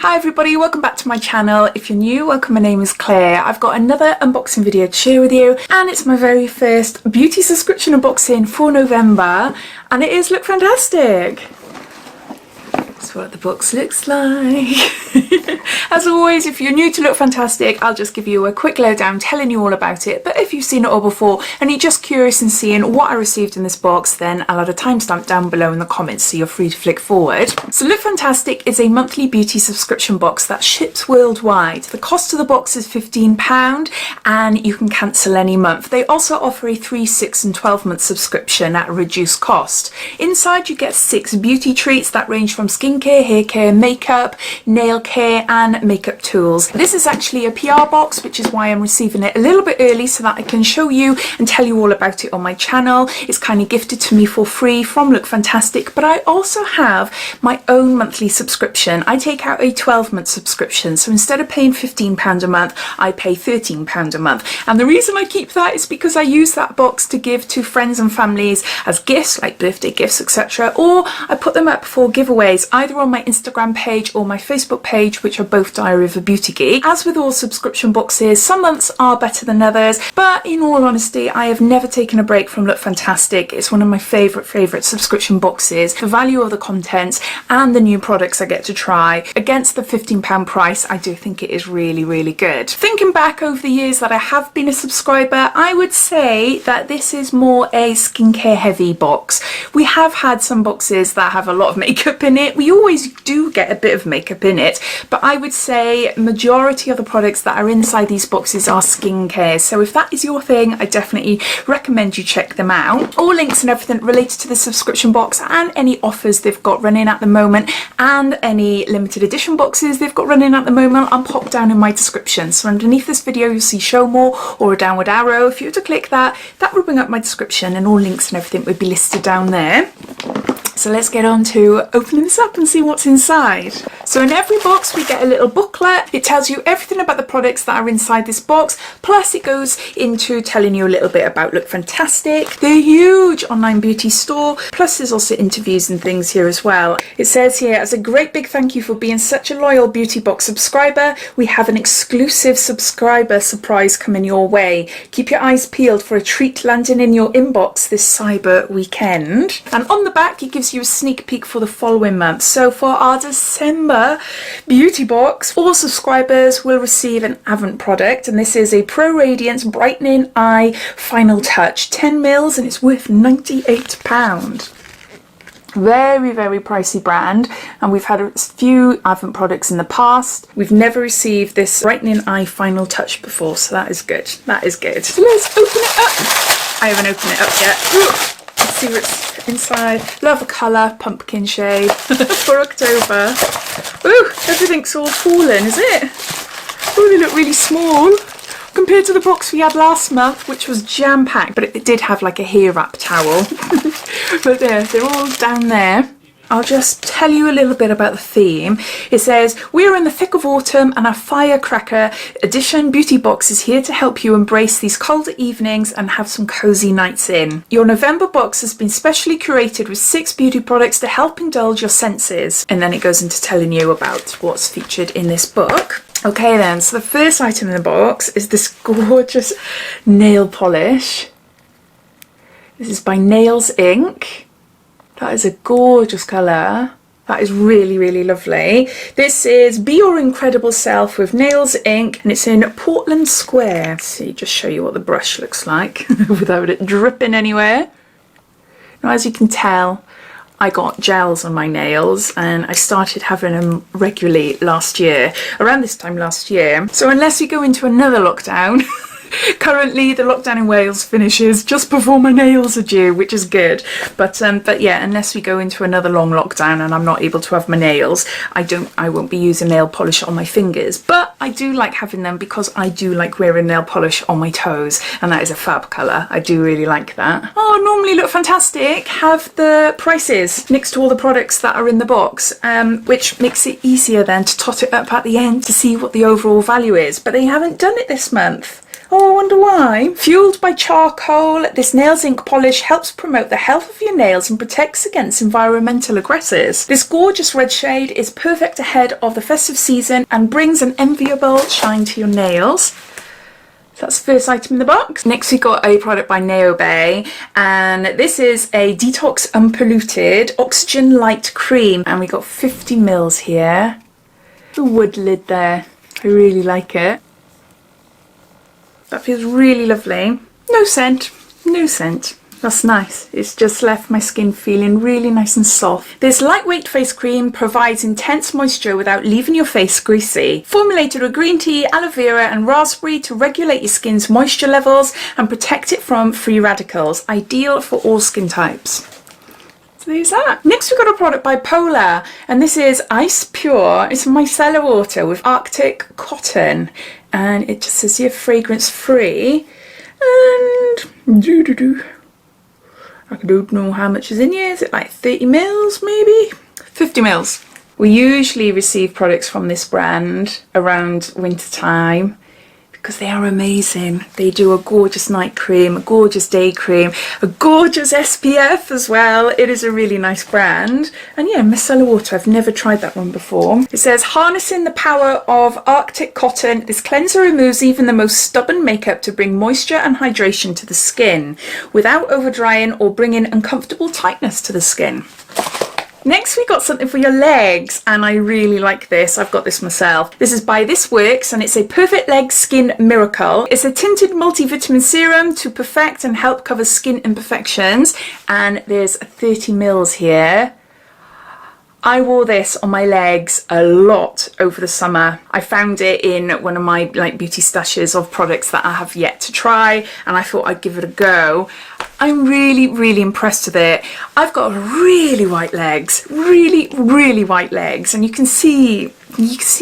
Hi everybody, welcome back to my channel. If you're new, welcome, my name is Claire. I've got another unboxing video to share with you, and it's my very first beauty subscription unboxing for November, and it is Lookfantastic. That's what the box looks like. As always, if you're new to Lookfantastic, I'll just give you a quick lowdown telling you all about it, but if you've seen it all before and you're just curious in seeing what I received in this box, then I'll add a timestamp down below in the comments so you're free to flick forward. So Lookfantastic is a monthly beauty subscription box that ships worldwide. The cost of the box is £15 and you can cancel any month. They also offer a 3, 6 and 12 month subscription at a reduced cost. Inside you get 6 beauty treats that range from skincare, hair care, makeup, nail care and makeup tools. This is actually a PR box, which is why I'm receiving it a little bit early so that I can show you and tell you all about it on my channel. It's kind of gifted to me for free from Lookfantastic, but I also have my own monthly subscription. I take out a 12-month subscription, so instead of paying £15 a month, I pay £13 a month. And the reason I keep that is because I use that box to give to friends and families as gifts, like birthday gifts, etc. Or I put them up for giveaways, either on my Instagram page or my Facebook page, which are both Diaryofabeautygeek. As with all subscription boxes, some months are better than others, but in all honesty, I have never taken a break from Lookfantastic. It's one of my favourite subscription boxes. The value of the contents and the new products I get to try against the £15 price, I do think it is really good. Thinking back over the years that I have been a subscriber, I would say that this is more a skincare heavy box. We have had some boxes that have a lot of makeup in it. We always do get a bit of makeup in it, but I would say majority of the products that are inside these boxes are skincare. So if that is your thing, I definitely recommend you check them out. All links and everything related to the subscription box and any offers they've got running at the moment and any limited edition boxes they've got running at the moment, I'll pop down in my description. So underneath this video you'll see show more or a downward arrow. If you were to click that, that will bring up my description and all links and everything would be listed down there. So let's get on to opening this up and see what's inside. So in every box we get a little booklet. It tells you everything about the products that are inside this box, plus it goes into telling you a little bit about Lookfantastic, the huge online beauty store, plus there's also interviews and things here as well. It says here, as a great big thank you for being such a loyal beauty box subscriber, we have an exclusive subscriber surprise coming your way. Keep your eyes peeled for a treat landing in your inbox this cyber weekend. And on the back it gives you a sneak peek for the following month. So for our December beauty box, all subscribers will receive an Avant product, and this is a Pro Radiance Brightening Eye Final Touch 10ml, and it's worth £98. Very pricey brand, and we've had a few Avant products in the past. We've never received this Brightening Eye Final Touch before, so that is good. That is good. So let's open it up. I haven't opened it up yet. Let's see what's inside. Love a colour, pumpkin shade for October. Ooh, everything's all fallen, is it? Oh, they look really small compared to the box we had last month, which was jam-packed, but it did have like a hair wrap towel. But they're all down there. I'll just tell you a little bit about the theme. It says, we're in the thick of autumn and our Firecracker edition beauty box is here to help you embrace these colder evenings and have some cozy nights in. Your November box has been specially curated with 6 beauty products to help indulge your senses. And then it goes into telling you about what's featured in this book. Okay then, so the first item in the box is this gorgeous nail polish. This is by Nails Inc. That is a gorgeous colour. That is really lovely. This is Be Your Incredible Self with Nails Inc. and it's in Portland Square. Let's see, just show you what the brush looks like without it dripping anywhere. Now, as you can tell, I got gels on my nails and I started having them regularly last year, around this time last year. So unless we go into another lockdown, currently the lockdown in Wales finishes just before my nails are due, which is good. But yeah, unless we go into another long lockdown and I'm not able to have my nails, I won't be using nail polish on my fingers. But I do like having them because I do like wearing nail polish on my toes, and that is a fab colour. I do really like that. Oh, normally Lookfantastic have the prices next to all the products that are in the box, which makes it easier then to tot it up at the end to see what the overall value is. But they haven't done it this month. Oh, I wonder why. Fueled by charcoal, this nails ink polish helps promote the health of your nails and protects against environmental aggressors. This gorgeous red shade is perfect ahead of the festive season and brings an enviable shine to your nails. So that's the first item in the box. Next we got a product by Neobay, and this is a Detox Unpolluted Oxygen Light Cream, and we got 50 mils here. The wood lid there, I really like it. That feels really lovely. No scent, no scent. That's nice. It's just left my skin feeling really nice and soft. This lightweight face cream provides intense moisture without leaving your face greasy. Formulated with green tea, aloe vera and raspberry to regulate your skin's moisture levels and protect it from free radicals. Ideal for all skin types. So there's that. Next we've got a product by Polar, and this is Ice Pure. It's micellar water with Arctic cotton, and it just says here fragrance free. And I don't know how much is in here. Is it like 30 mils maybe? 50 mils. We usually receive products from this brand around winter time because they are amazing. They do a gorgeous night cream, a gorgeous day cream, a gorgeous SPF as well. It is a really nice brand. And yeah, micellar water, I've never tried that one before. It says, harnessing the power of Arctic cotton, this cleanser removes even the most stubborn makeup to bring moisture and hydration to the skin without over drying or bringing uncomfortable tightness to the skin. Next we got something for your legs, and I really like this. I've got this myself. This is by This Works, and it's a Perfect Leg Skin Miracle. It's a tinted multivitamin serum to perfect and help cover skin imperfections, and there's 30 mils here. I wore this on my legs a lot over the summer. I found it in one of my beauty stashes of products that I have yet to try, and I thought I'd give it a go. I'm really impressed with it. I've got really white legs, really white legs, and you can see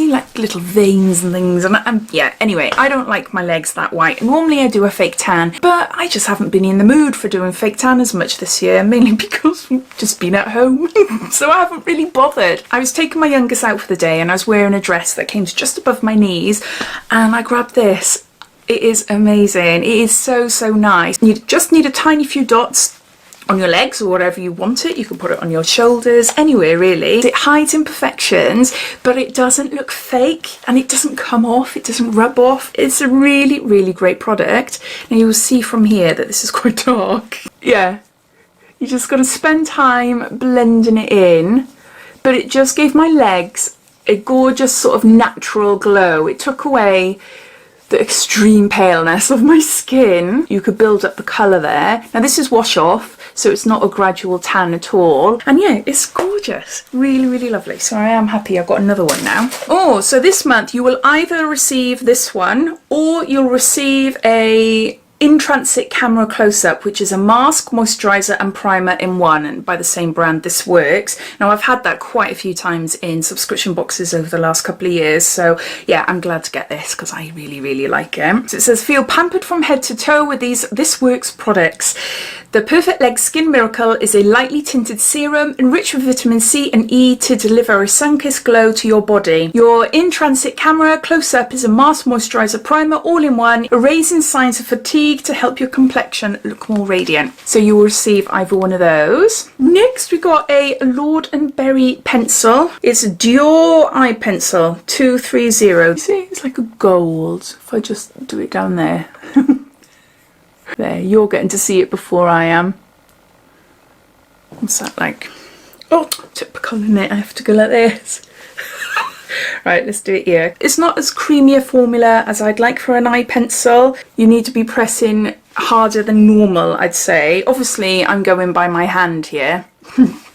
like little veins and things, and yeah, anyway, I don't like my legs that white. Normally I do a fake tan, but I just haven't been in the mood for doing fake tan as much this year, mainly because we've just been at home. So I haven't really bothered. I was taking my youngest out for the day and I was wearing a dress that came to just above my knees, and I grabbed this. It is amazing. It is so nice. You just need a tiny few dots on your legs or whatever you want it. You can put it on your shoulders, anywhere really. It hides imperfections, but it doesn't look fake and it doesn't come off, it doesn't rub off. It's a really great product. Now you will see from here that this is quite dark. Yeah, you just got to spend time blending it in, but it just gave my legs a gorgeous sort of natural glow. It took away the extreme paleness of my skin. You could build up the colour there. Now this is wash off, so it's not a gradual tan at all. And yeah, it's gorgeous. Really lovely. So I am happy I've got another one now. Oh, so this month you will either receive this one or you'll receive a In Transit Camera Close-Up, which is a mask, moisturiser and primer in one, and by the same brand, This Works. Now I've had that quite a few times in subscription boxes over the last couple of years, so yeah, I'm glad to get this because I really like it. So it says, feel pampered from head to toe with these This Works products. The Perfect Leg Skin Miracle is a lightly tinted serum enriched with vitamin C and E to deliver a sun-kissed glow to your body. Your In Transit Camera Close-Up is a mask, moisturiser, primer all in one, erasing signs of fatigue to help your complexion look more radiant. So you will receive either one of those. Next we got a Lord & Berry pencil. It's a Dior eye pencil 230. You see, it's like a gold. If I just do it down there. There, you're getting to see it before I am. What's that like? Oh, typical, isn't it? I have to go like this. Right, let's do it here. It's not as creamy a formula as I'd like for an eye pencil. You need to be pressing harder than normal, I'd say. Obviously, I'm going by my hand here.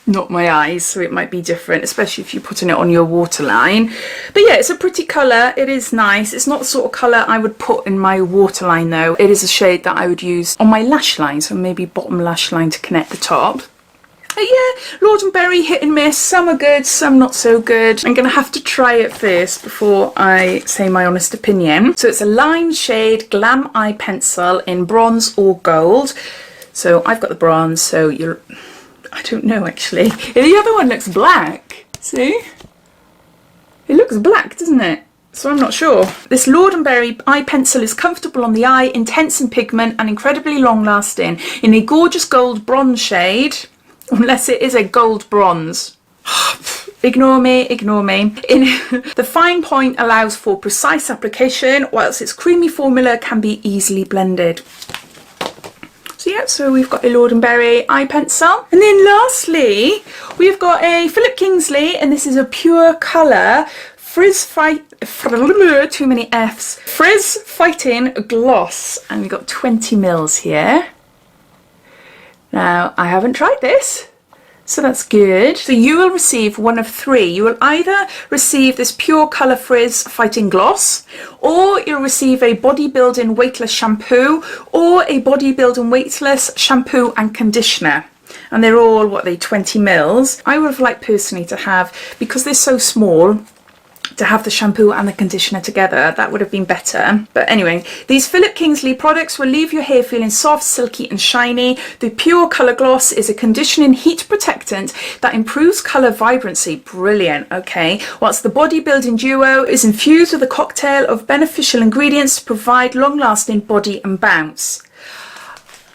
Not my eyes, so it might be different, especially if you're putting it on your waterline. But yeah, it's a pretty colour. It is nice. It's not the sort of colour I would put in my waterline though. It is a shade that I would use on my lash line, so maybe bottom lash line to connect the top. But yeah, Lord & Berry hit and miss. Some are good, some not so good. I'm going to have to try it first before I say my honest opinion. So it's a lime shade Glam Eye Pencil in bronze or gold. So I've got the bronze, so you're... I don't know actually. The other one looks black. See? It looks black, doesn't it? so I'm not sure. This Lord & Berry eye pencil is comfortable on the eye, intense in pigment and incredibly long lasting in a gorgeous gold bronze shade, unless it is a gold bronze. Ignore me, ignore me. The fine point allows for precise application, whilst its creamy formula can be easily blended. So yeah, so we've got a Lord & Berry eye pencil. And then lastly, we've got a Philip Kingsley, and this is a pure colour Frizz too many F's. Frizz Fighting Gloss. And we've got 20 mils here. Now, I haven't tried this, so that's good. So you will receive one of three. You will either receive this Pure Colour Frizz Fighting Gloss, or you'll receive a Bodybuilding Weightless Shampoo, or a Bodybuilding Weightless Shampoo and Conditioner. And they're all, what are they, 20 mils. I would have liked personally to have, because they're so small, to have the shampoo and the conditioner together. That would have been better. But anyway, these Philip Kingsley products will leave your hair feeling soft, silky and shiny. The Pure Colour Gloss is a conditioning heat protectant that improves colour vibrancy. Brilliant, okay. Whilst the Bodybuilding Duo is infused with a cocktail of beneficial ingredients to provide long-lasting body and bounce.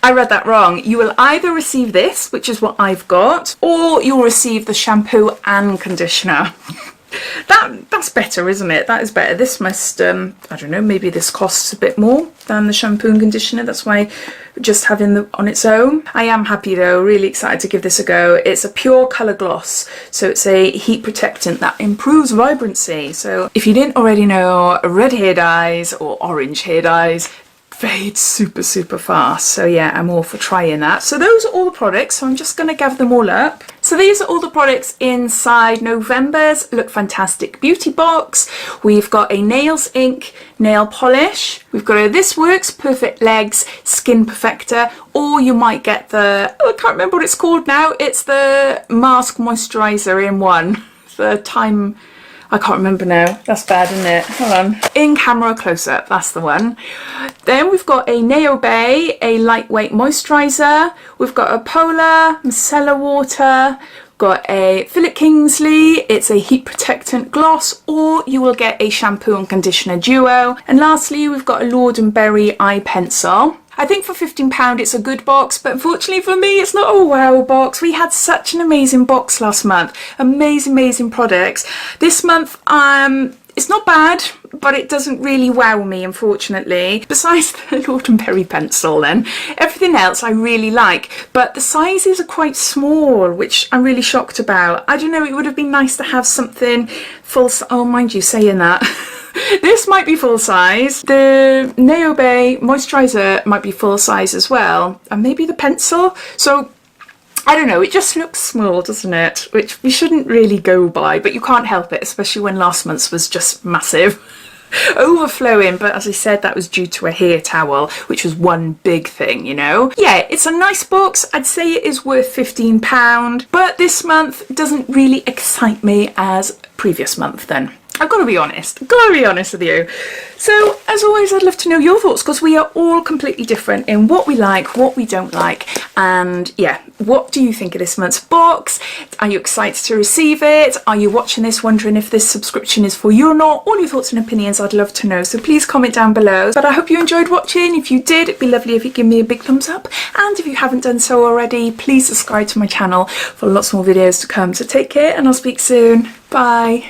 I read that wrong. You will either receive this, which is what I've got, or you'll receive the shampoo and conditioner. That's better, isn't it? That is better. This must, I don't know, maybe this costs a bit more than the shampoo and conditioner. That's why just having the on its own. I am happy though, really excited to give this a go. It's a pure colour gloss, so it's a heat protectant that improves vibrancy. So if you didn't already know, red hair dyes or orange hair dyes fade super fast, so yeah, I'm all for trying that. So those are all the products, so I'm just going to gather them all up. So these are all the products inside November's Lookfantastic beauty box. We've got a Nails Ink nail polish, we've got a This Works Perfect Legs Skin Perfector, or you might get the, oh, I can't remember what it's called now, it's the Mask Moisturiser in one, the time, I can't remember now. That's bad, isn't it? Hold on. In camera close up, that's the one. Then we've got a Naobay, a lightweight moisturiser. We've got a Polar Micellar Water. We've got a Philip Kingsley. It's a heat protectant gloss, or you will get a shampoo and conditioner duo. And lastly, we've got a Lord & Berry eye pencil. I think for £15 it's a good box, but unfortunately for me it's not a wow box. We had such an amazing box last month. Amazing products. This month it's not bad, but it doesn't really wow me, unfortunately. Besides the Lord & Berry pencil then, everything else I really like, but the sizes are quite small, which I'm really shocked about. I don't know, it would have been nice to have something full, oh mind you saying that. This might be full size. The Naobay moisturiser might be full size as well, and maybe the pencil. So I don't know, it just looks small, doesn't it? Which we shouldn't really go by, but you can't help it, especially when last month's was just massive. Overflowing, but as I said, that was due to a hair towel, which was one big thing, you know. Yeah, it's a nice box. I'd say it is worth £15, but this month doesn't really excite me as previous month then. I've got to be honest, with you. So as always, I'd love to know your thoughts, because we are all completely different in what we like, what we don't like, and yeah, what do you think of this month's box? Are you excited to receive it? Are you watching this wondering if this subscription is for you or not? All your thoughts and opinions I'd love to know, so please comment down below. But I hope you enjoyed watching. If you did, it'd be lovely if you give me a big thumbs up, and if you haven't done so already, please subscribe to my channel for lots more videos to come. So take care, and I'll speak soon. Bye.